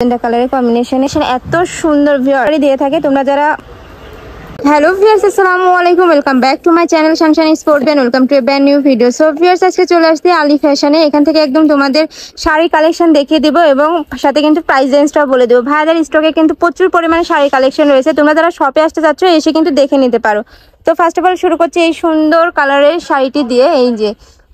কালারের কম্বিনেশন এত সুন্দর ভিউয়ার দিয়ে থাকে। তোমরা যারা হ্যালো ভিউয়ার্স, আসসালামু আলাইকুম, welcome back to my channel Sunshine sport band. Welcome to A brand new video. So viewers, আজকে চলে আসছি আলী ফ্যাশনে। এখান থেকে একদম তোমাদের শাড়ি কালেকশন দেখিয়ে দিব এবং সাথে কিন্তু প্রাইস রেঞ্জটাও বলে দেবো। ভাইয়াদের স্টকে কিন্তু প্রচুর পরিমাণে শাড়ি কালেকশন রয়েছে। তোমরা যারা শপে আসতে চাচ্ছ এসে কিন্তু দেখে নিতে পারো। তো ফার্স্ট অফ অল শুরু করছি এই সুন্দর কালারের শাড়িটি দিয়ে। এই যে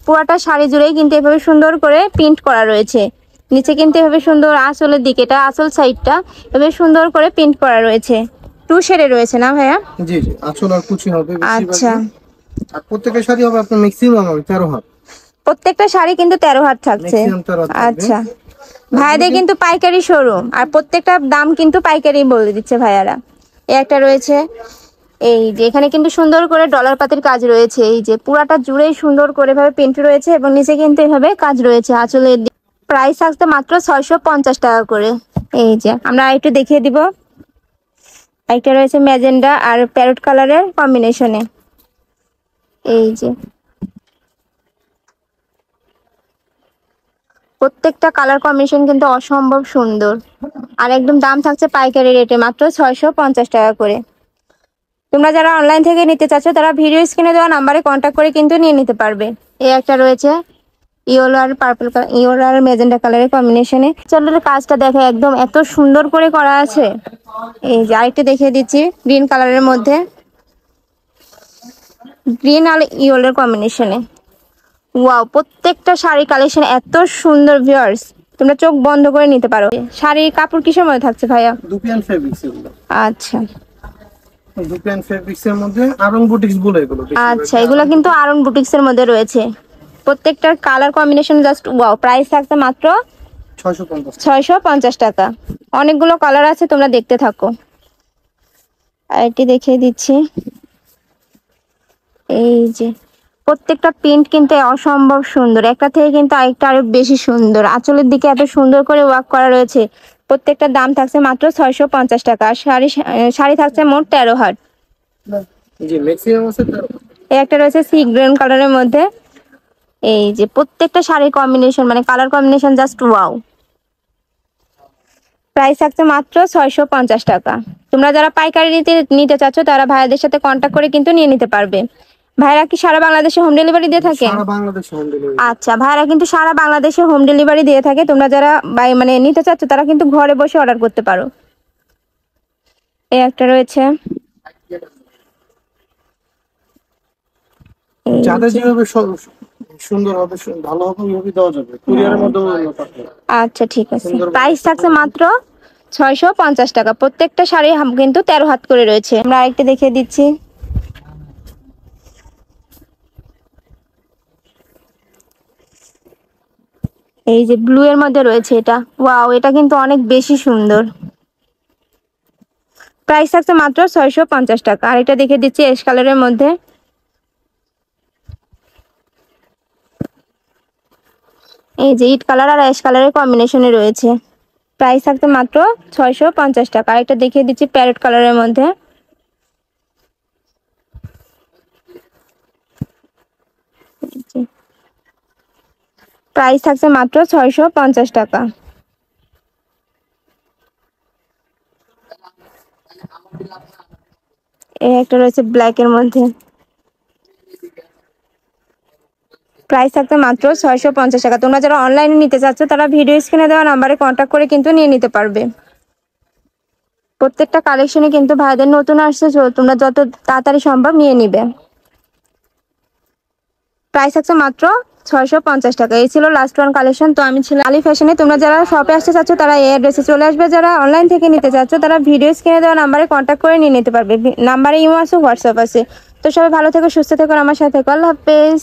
পুরাটা শাড়ি জুড়েই কিন্তু এভাবে সুন্দর করে প্রিন্ট করা রয়েছে। নিচে কিন্তু এভাবে সুন্দর আঁচলের দিকে, এটা আঁচল সাইডটা এভাবে সুন্দর করে প্রিন্ট করা রয়েছে। টু শেডে রয়েছে না ভাইয়া? জি জি, আঁচল আর কুচি হবে বেশি। আচ্ছা, আর প্রত্যেকটা শাড়ি হবে আপনার ম্যাক্সিমাম 13 হাত। প্রত্যেকটা শাড়ি কিন্তু 13 হাত থাকছে। আচ্ছা, ভাইয়াদের কিন্তু পাইকারি শোরুম আর প্রত্যেকটা দাম কিন্তু পাইকারি বলে দিচ্ছে ভাইয়ারা। এই একটা রয়েছে, এই যে এখানে কিন্তু সুন্দর করে ডলার পাতির কাজ রয়েছে। এই যে পুরাটা জুড়েই সুন্দর করে ভাবে প্রিন্ট রয়েছে এবং নিচে কিন্তু এভাবে কাজ রয়েছে আঁচলের। প্রাইস আসছে মাত্র 650 টাকা করে। এই যে আমরা একটু দেখিয়ে দিব। একটা রয়েছে ম্যাজেন্ডা আর প্যারট কালারের কম্বিনেশনে। এই যে প্রত্যেকটা কালার কম্বিনেশন কিন্তু অসম্ভব সুন্দর আর একদম দাম থাকছে পাইকারি রেটে মাত্র 650 টাকা করে। তোমরা যারা অনলাইন থেকে নিতে চাচ্ছ তারা ভিডিও স্ক্রিনে দেওয়া নাম্বারে কন্ট্যাক্ট করে কিন্তু নিয়ে নিতে পারবে। এই একটা রয়েছে ইয়েলো আর পার্পল কালার, ইয়েলো আর ম্যাজেন্ডা কালারের কম্বিনেশনে। চলের কাজটা দেখে একদম এত সুন্দর করে করা আছে। এই যে আরেকটা দেখিয়ে দিচ্ছি গ্রিন কালারের মধ্যে, গ্রিন আর ইয়েলোর কম্বিনেশনে। ওয়াও, প্রত্যেকটা শাড়ি কালেকশন এত সুন্দর ভিউয়ার্স, তোমরা চোখ বন্ধ করে নিতে পারো। শাড়ির কাপড় কিসের মধ্যে থাকছে ভাইয়া? দুপিয়ান ফেব্রিক্স এগুলো। আচ্ছা, দুপিয়ান ফেব্রিক্স এর মধ্যে আরং বুটিক্স বলে এগুলো। আচ্ছা, এগুলো কিন্তু আরং বুটিক্স এর মধ্যে রয়েছে। প্রত্যেকটার colour combination just wow. Price থাকছে মাত্র 650 টাকা। অনেকগুলো কালার আছে, তোমরা দেখতে থাকো। আরেকটি দেখিয়ে দিচ্ছি। এই যে প্রত্যেকটা প্রিন্ট কিন্তু অসম্ভব সুন্দর, একটা থেকে কিন্তু আরেকটা আরো বেশি সুন্দর। আঁচলের দিকে এত সুন্দর করে ওয়ার্ক করা রয়েছে। প্রত্যেকটা দাম থাকছে মাত্র 650 টাকা। শাড়ি থাকছে মোট 13 হাত। জি, ম্যাক্সিমাম আছে 13। এই একটা রয়েছে সি গ্রিন কালারের মধ্যে। এই যে প্রত্যেকটা শাড়ির কম্বিনেশন মানে colour combination just wow. Price থাকছে মাত্র 650 টাকা। তোমরা যারা পাইকারি নিতে চাচ্ছ তারা ভাইয়াদের সাথে কন্ট্যাক্ট করে কিন্তু নিয়ে নিতে পারবে। ভাইরা কি সারা বাংলাদেশে হোম ডেলিভারি দিয়ে থাকে? সারা বাংলাদেশে হোম ডেলিভারি। আচ্ছা, ভাইরা কিন্তু সারা বাংলাদেশে হোম ডেলিভারি দিয়ে থাকে। তোমরা যারা মানে নিতে চাচ্ছ তারা কিন্তু ঘরে বসে অর্ডার করতে পারো। এই একটা রয়েছে, যাদের যেভাবে সুন্দর হবে ভালো হবে ওইভাবে দেওয়া যাবে, কুরিয়ারের মাধ্যমে। আচ্ছা ঠিক আছে। প্রাইস থাকছে মাত্র 650 টাকা। প্রত্যেকটা শাড়ি কিন্তু 13 হাত করে রয়েছে। আমরা আরেকটা দেখিয়ে দিচ্ছি। এই যে ব্লু এর মধ্যে রয়েছে এটা। ওয়াও, এটা কিন্তু অনেক বেশি সুন্দর। প্রাইস থাকছে মাত্র 650 টাকা। আর এটা দেখিয়ে দিচ্ছি অ্যাশ কালারের মধ্যে। এই যে ইট কালার আর অ্যাশ কালারের কম্বিনেশনে রয়েছে। প্রাইস থাকছে মাত্র 650 টাকা। আর এটা দেখিয়ে দিচ্ছি প্যারট কালারের মধ্যে। প্রাইস থাকছে মাত্র 650 টাকা। এই একটা রয়েছে ব্ল্যাক এর মধ্যে। প্রাইস থাকছে মাত্র 650 টাকা। তোমরা যারা অনলাইনে নিতে চাচ্ছ তারা ভিডিও স্ক্রিনে দেওয়া নাম্বারে কন্ট্যাক্ট করে কিন্তু নিয়ে নিতে পারবে। প্রত্যেকটা কালেকশনে কিন্তু ভাইদের নতুন আসছে, তোমরা যত তাড়াতাড়ি সম্ভব নিয়ে নিবে। প্রাইস থাকছে মাত্র 650 টাকা। এই ছিল লাস্ট ওয়ান কালেকশন। তো আমি ছিলাম আলী ফ্যাশনে। তোমরা যারা শপে আসতে চাচ্ছ তারা এই অ্যাড্রেসে চলে আসবে। যারা অনলাইন থেকে নিতে চাচ্ছ তারা ভিডিও স্ক্রিনে দেওয়া নাম্বারে কন্ট্যাক্ট করে নিয়ে নিতে পারবে। নাম্বারে ইমো আছে, হোয়াটসঅ্যাপ আছে। তো সবাই ভালো থেকো, সুস্থ থেকো, আমার সাথে থেকো। আল্লাহ হাফেজ।